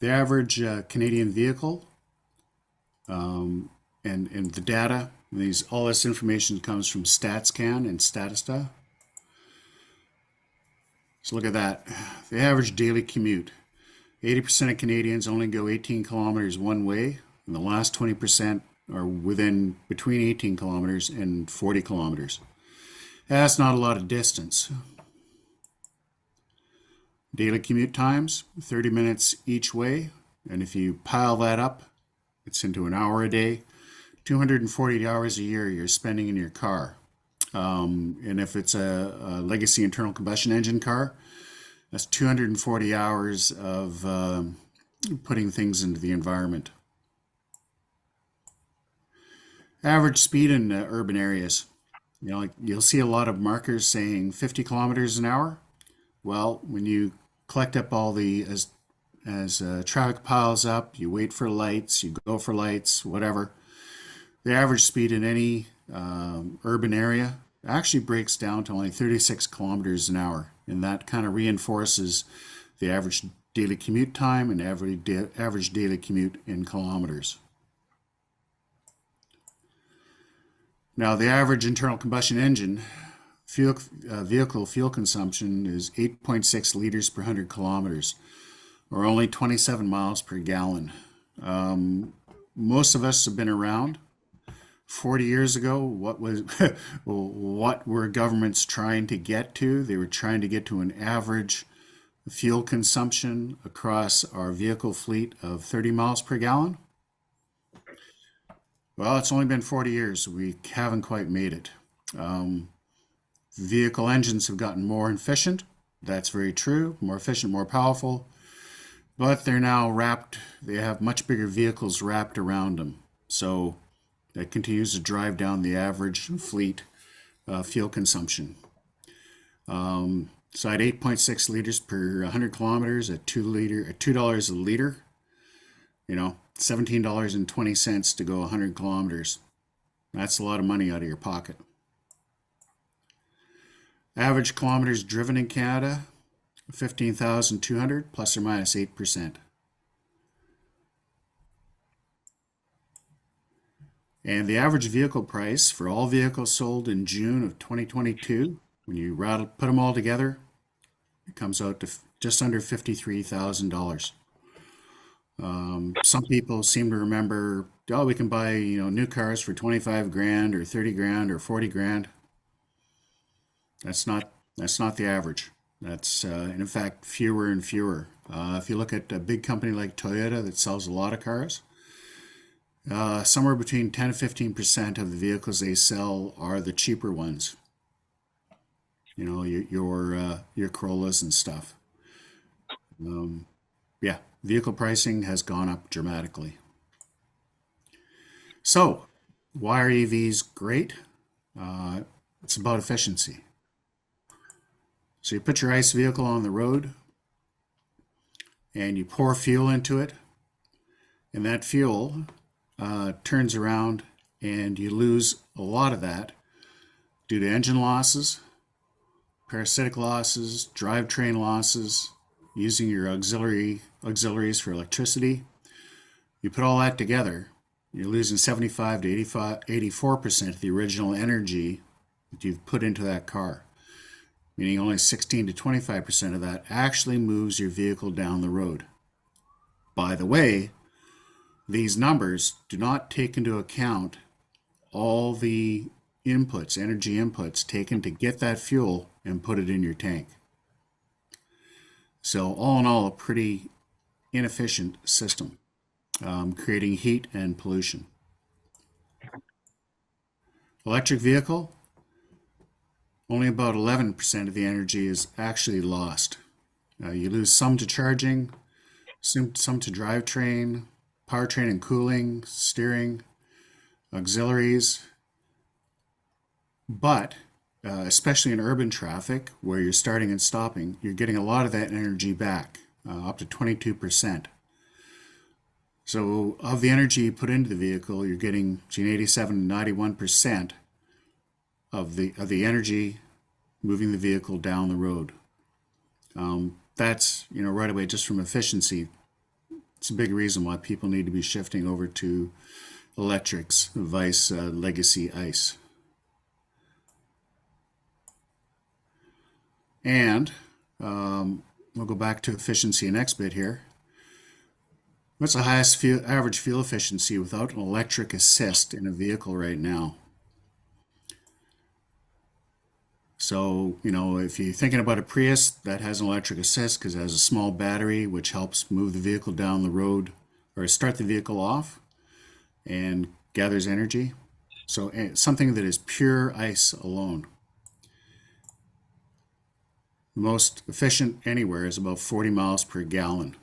The average Canadian vehicle and the data, all this information comes from StatsCan and Statista. So look at that. The average daily commute. 80% of Canadians only go 18 kilometers one way, and the last 20% are within between 18 kilometers and 40 kilometers. That's not a lot of distance. Daily commute times, 30 minutes each way, and if you pile that up, it's into an hour a day. 240 hours a year you're spending in your car. And if it's a legacy internal combustion engine car, that's 240 hours of putting things into the environment. Average speed in urban areas. Like you'll see a lot of markers saying 50 kilometers an hour. Well, when you collect up all the as traffic piles up, you wait for lights, you go for lights, whatever. The average speed in any urban area actually breaks down to only 36 kilometers an hour, and that kind of reinforces the average daily commute time and average daily commute in kilometers. Now, the average internal combustion engine vehicle fuel consumption is 8.6 liters per 100 kilometers, or only 27 miles per gallon. Most of us have been around. 40 years ago, what were governments trying to get to? They were trying to get to an average fuel consumption across our vehicle fleet of 30 miles per gallon. Well, it's only been 40 years. We haven't quite made it. Vehicle engines have gotten more efficient. That's very true. More efficient, more powerful. But they're now they have much bigger vehicles wrapped around them. So that continues to drive down the average fleet fuel consumption. So at 8.6 liters per 100 kilometers at $2 a liter, $17.20 to go 100 kilometers. That's a lot of money out of your pocket. Average kilometers driven in Canada, 15,200 plus or minus 8%. And the average vehicle price for all vehicles sold in June of 2022, when you put them all together, it comes out to just under $53,000. Some people seem to remember, oh, we can buy new cars for 25 grand or 30 grand or 40 grand. That's not the average. That's in fact fewer and fewer. If you look at a big company like Toyota that sells a lot of cars, somewhere between 10 to 15% of the vehicles they sell are the cheaper ones. Your Corollas and stuff. Yeah, vehicle pricing has gone up dramatically. So, why are EVs great? It's about efficiency. So you put your ICE vehicle on the road and you pour fuel into it, and that fuel turns around and you lose a lot of that due to engine losses, parasitic losses, drivetrain losses, using your auxiliaries for electricity. You put all that together, you're losing 75 to 84% of the original energy that you've put into that car, meaning only 16 to 25% of that actually moves your vehicle down the road. By the way, these numbers do not take into account all the energy inputs taken to get that fuel and put it in your tank. So all in all, a pretty inefficient system, creating heat and pollution. Electric vehicle, only about 11% of the energy is actually lost. You lose some to charging, some to drivetrain, powertrain and cooling, steering, auxiliaries. But especially in urban traffic where you're starting and stopping, you're getting a lot of that energy back, up to 22%. So of the energy you put into the vehicle, you're getting between 87 and 91% of the energy moving the vehicle down the road. That's right away, just from efficiency, It's a big reason why people need to be shifting over to electrics, vice legacy ICE. And we'll go back to efficiency next bit here. What's the highest average fuel efficiency without an electric assist in a vehicle right now? So, if you're thinking about a Prius that has an electric assist because it has a small battery which helps move the vehicle down the road or start the vehicle off and gathers energy. So something that is pure ICE alone. The most efficient anywhere is about 40 miles per gallon.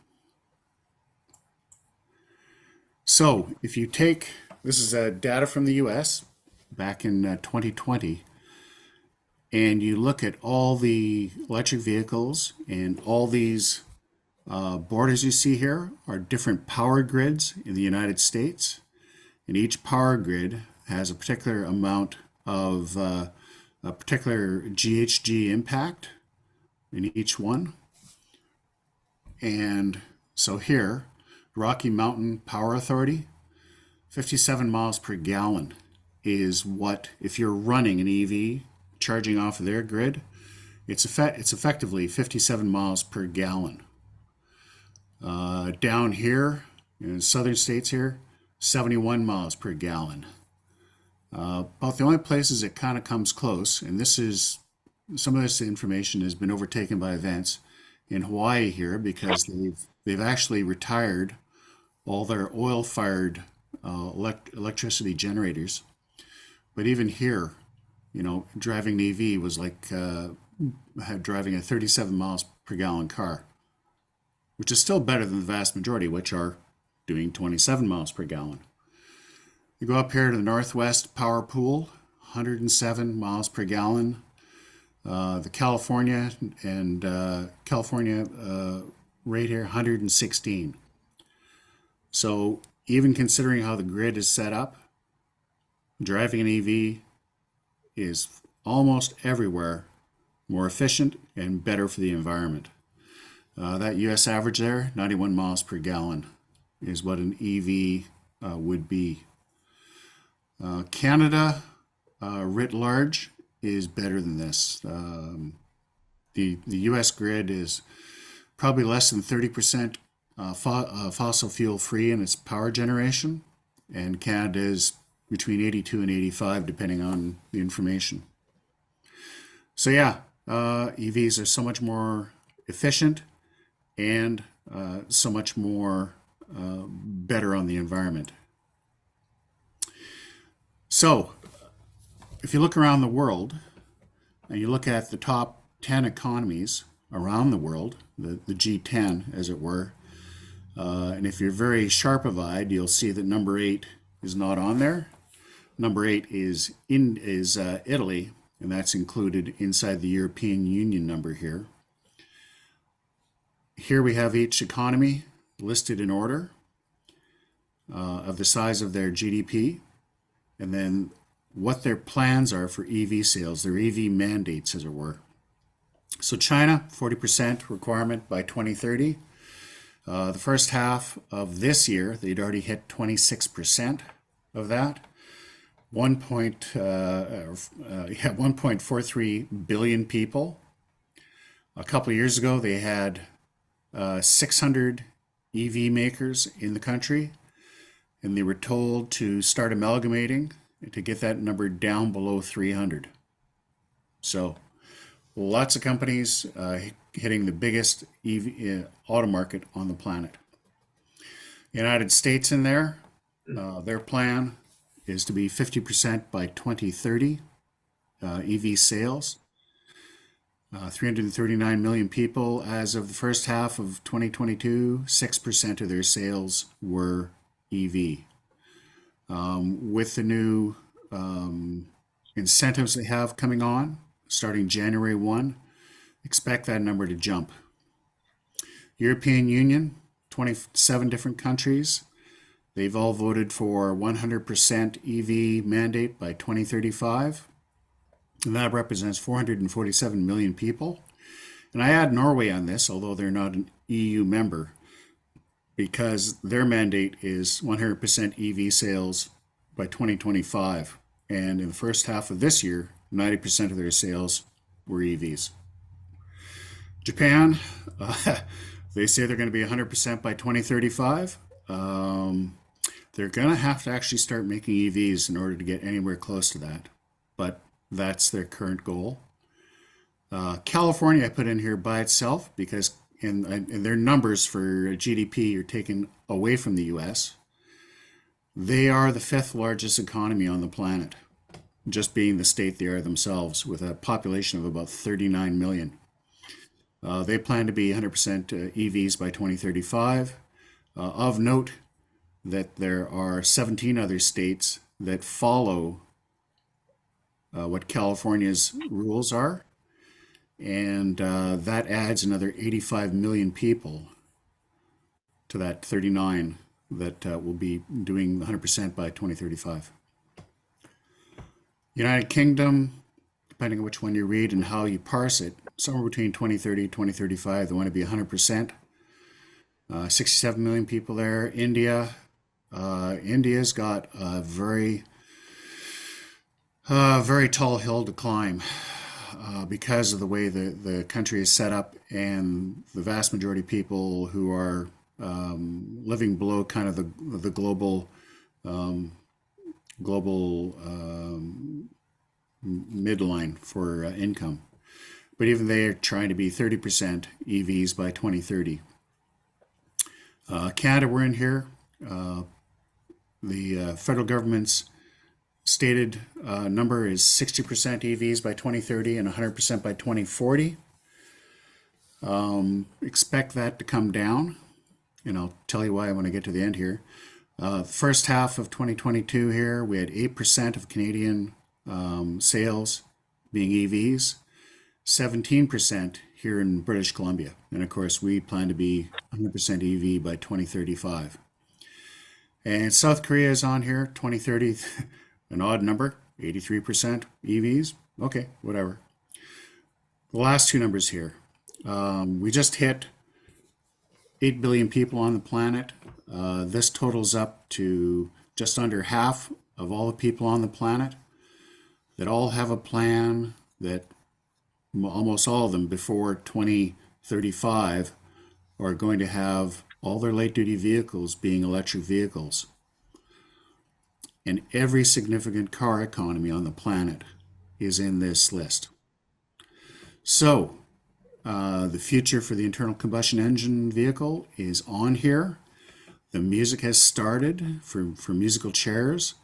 So if you take, this is data from the US back in 2020, and you look at all the electric vehicles and all these borders you see here are different power grids in the United States. And each power grid has a particular amount of a particular GHG impact in each one. And so here, Rocky Mountain Power Authority, 57 miles per gallon is what, if you're running an EV charging off of their grid, it's effectively 57 miles per gallon. Down here in southern states here, 71 miles per gallon. About the only places it kind of comes close, and some of this information has been overtaken by events in Hawaii here because they've actually retired all their oil-fired electricity generators. But even here, driving an EV was like driving a 37 miles per gallon car, which is still better than the vast majority, which are doing 27 miles per gallon. You go up here to the Northwest Power Pool, 107 miles per gallon. The California rate here, 116. So even considering how the grid is set up, driving an EV is almost everywhere more efficient and better for the environment. That US average there, 91 miles per gallon, is what an EV would be. Canada, writ large, is better than this. The US grid is probably less than 30% fossil fuel free in its power generation, and Canada is between 82 and 85 depending on the information. So yeah, EVs are so much more efficient and so much more better on the environment. So if you look around the world and you look at the top 10 economies around the world, the G10 as it were, and if you're very sharp of eyed, you'll see that number 8 is not on there. Number 8 is Italy, and that's included inside the European Union number here. Here we have each economy listed in order of the size of their GDP, and then what their plans are for EV sales, their EV mandates, as it were. So China, 40% requirement by 2030. The first half of this year, they'd already hit 26% of that. 1.43 billion people. A couple of years ago, they had 600 EV makers in the country, and they were told to start amalgamating to get that number down below 300. So lots of companies hitting the biggest EV auto market on the planet. United States in there, their plan is to be 50% by 2030 EV sales. 339 million people as of the first half of 2022, 6% of their sales were EV. With the new incentives they have coming on, starting January 1, expect that number to jump. European Union, 27 different countries. They've all voted for 100% EV mandate by 2035. And that represents 447 million people. And I add Norway on this, although they're not an EU member. because their mandate is 100% EV sales by 2025. And in the first half of this year, 90% of their sales were EVs. Japan, they say they're going to be 100% by 2035. They're going to have to actually start making EVs in order to get anywhere close to that. But that's their current goal. California, I put in here by itself because in their numbers for GDP are taken away from the US. They are the fifth largest economy on the planet, just being the state they are themselves, with a population of about 39 million. They plan to be 100% EVs by 2035. Of note that there are 17 other states that follow what California's rules are, and that adds another 85 million people to that 39 that will be doing 100% by 2035. United Kingdom, depending on which one you read and how you parse it, somewhere between 2030 and 2035, they want to be 100%. 67 million people there. India's got a very tall hill to climb because of the way the country is set up, and the vast majority of people who are living below kind of the global midline for income. But even they are trying to be 30% EVs by 2030. Canada, we're in here. The federal government's stated number is 60% EVs by 2030 and 100% by 2040. Expect that to come down, and I'll tell you why when I get to the end here. First half of 2022 here, we had 8% of Canadian sales being EVs, 17% here in British Columbia. And of course, we plan to be 100% EV by 2035. And South Korea is on here, 2030, an odd number, 83% EVs. Okay, whatever. The last two numbers here. We just hit 8 billion people on the planet. This totals up to just under half of all the people on the planet that all have a plan that almost all of them before 2035 are going to have all their light duty vehicles being electric vehicles. And every significant car economy on the planet is in this list. So the future for the internal combustion engine vehicle is on here. The music has started for musical chairs,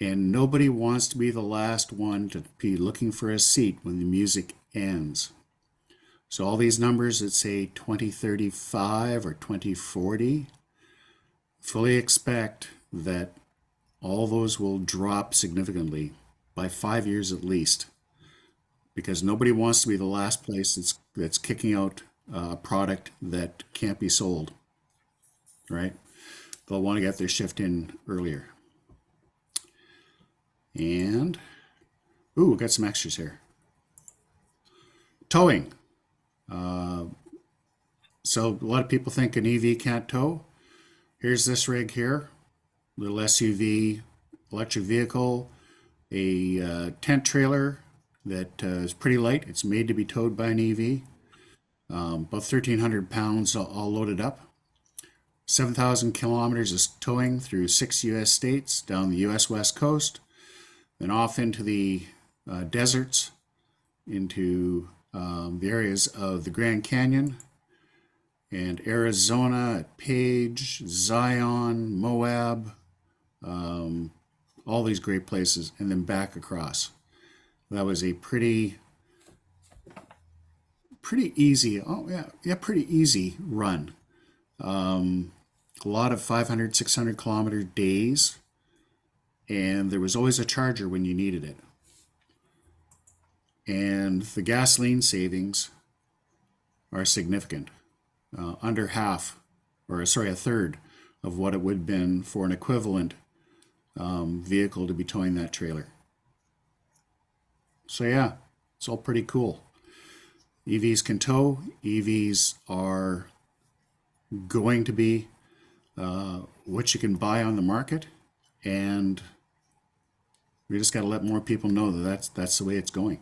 and nobody wants to be the last one to be looking for a seat when the music ends. So all these numbers that say 2035 or 2040, fully expect that all those will drop significantly by 5 years at least, because nobody wants to be the last place that's kicking out a product that can't be sold, right? They'll want to get their shift in earlier. And, ooh, we got some extras here. Towing. So a lot of people think an EV can't tow. Here's this rig here, little SUV electric vehicle, a tent trailer that is pretty light. It's made to be towed by an EV. About 1,300 pounds all loaded up. 7,000 kilometers of towing through 6 U.S. states, down the U.S. West Coast, then off into the deserts, into the areas of the Grand Canyon and Arizona at Page, Zion, Moab, all these great places, and then back across. That was a pretty easy, pretty easy run. A lot of 500, 600 kilometer days, and there was always a charger when you needed it. And the gasoline savings are significant, under half, or sorry, a third of what it would have been for an equivalent vehicle to be towing that trailer. So yeah, it's all pretty cool. EVs can tow. EVs are going to be what you can buy on the market, and we just got to let more people know that that's the way it's going.